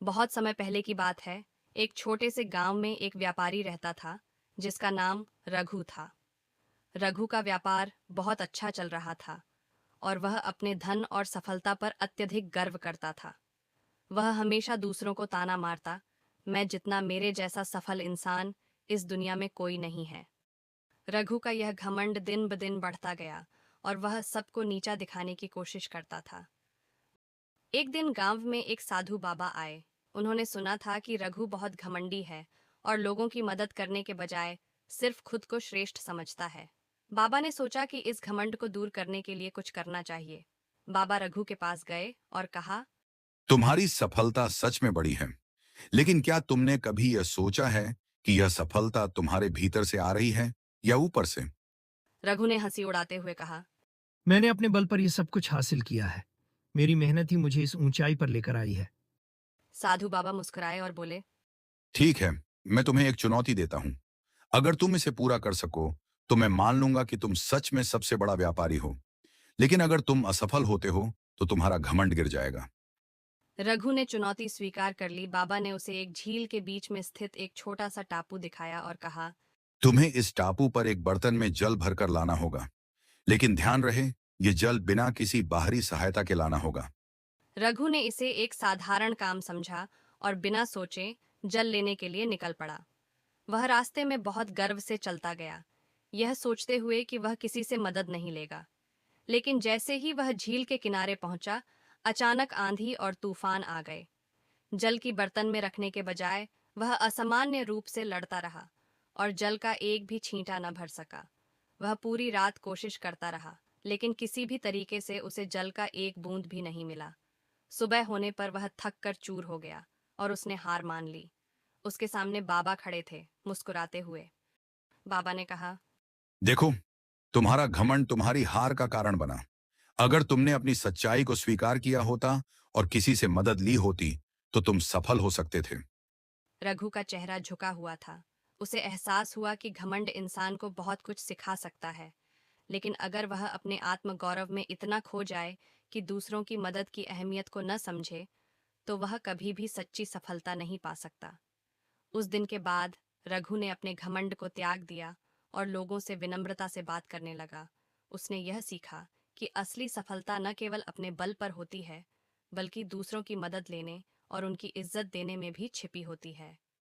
बहुत समय पहले की बात है। एक छोटे से गांव में एक व्यापारी रहता था जिसका नाम रघु था। रघु का व्यापार बहुत अच्छा चल रहा था और वह अपने धन और सफलता पर अत्यधिक गर्व करता था। वह हमेशा दूसरों को ताना मारता, मैं जितना मेरे जैसा सफल इंसान इस दुनिया में कोई नहीं है। रघु का यह घमंड दिन ब दिन बढ़ता गया और वह सबको नीचा दिखाने की कोशिश करता था। एक दिन गांव में एक साधु बाबा आए। उन्होंने सुना था कि रघु बहुत घमंडी है और लोगों की मदद करने के बजाय सिर्फ खुद को श्रेष्ठ समझता है। बाबा ने सोचा कि इस घमंड को दूर करने के लिए कुछ करना चाहिए। बाबा रघु के पास गए और कहा, तुम्हारी सफलता सच में बड़ी है, लेकिन क्या तुमने कभी यह सोचा है कि यह सफलता तुम्हारे भीतर से आ रही है या ऊपर से? रघु ने हंसी उड़ाते हुए कहा। मैंने अपने बल पर यह सब कुछ हासिल किया है। मेरी मेहनत ही मुझे इस ऊंचाई पर लेकर आई है। साधु बाबा मुस्कुराए और बोले, ठीक है, मैं तुम्हें एक चुनौती देता हूं। अगर तुम इसे पूरा कर सको, तो मैं मान लूंगा कि तुम सच में सबसे बड़ा व्यापारी हो। लेकिन अगर तुम असफल होते हो, तो तुम्हारा घमंड गिर जाएगा। रघु ने चुनौती स्वीकार कर ली। बाबा ने उसे एक झील के बीच में स्थित एक छोटा सा टापू दिखाया और कहा, तुम्हें इस टापू पर एक बर्तन में जल भरकर लाना होगा, लेकिन ध्यान रहे, ये जल बिना किसी बाहरी सहायता के लाना होगा। रघु ने इसे एक साधारण काम समझा और बिना सोचे जल लेने के लिए निकल पड़ा। वह रास्ते में बहुत गर्व से चलता गया, यह सोचते हुए कि वह किसी से मदद नहीं लेगा। लेकिन जैसे ही वह झील के किनारे पहुंचा, अचानक आंधी और तूफान आ गए। जल की बर्तन में रखने के बजाय वह असामान्य रूप से लड़ता रहा और जल का एक भी छींटा न भर सका। वह पूरी रात कोशिश करता रहा, लेकिन किसी भी तरीके से उसे जल का एक बूंद भी नहीं मिला। सुबह होने पर वह थक कर चूर हो गया और उसने हार मान ली। उसके सामने बाबा खड़े थे, मुस्कुराते हुए। बाबा ने कहा, देखो, तुम्हारा घमंड तुम्हारी हार का कारण बना। अगर तुमने अपनी सच्चाई को स्वीकार किया होता और किसी से मदद ली होती, तो तुम सफल हो सकते थे। रघु का चेहरा झुका हुआ था। उसे एहसास हुआ कि घमंड इंसान को बहुत कुछ सिखा सकता है, लेकिन अगर वह अपने आत्म गौरव में इतना खो जाए कि दूसरों की मदद की अहमियत को न समझे, तो वह कभी भी सच्ची सफलता नहीं पा सकता। उस दिन के बाद रघु ने अपने घमंड को त्याग दिया और लोगों से विनम्रता से बात करने लगा। उसने यह सीखा कि असली सफलता न केवल अपने बल पर होती है, बल्कि दूसरों की मदद लेने और उनकी इज्जत देने में भी छिपी होती है।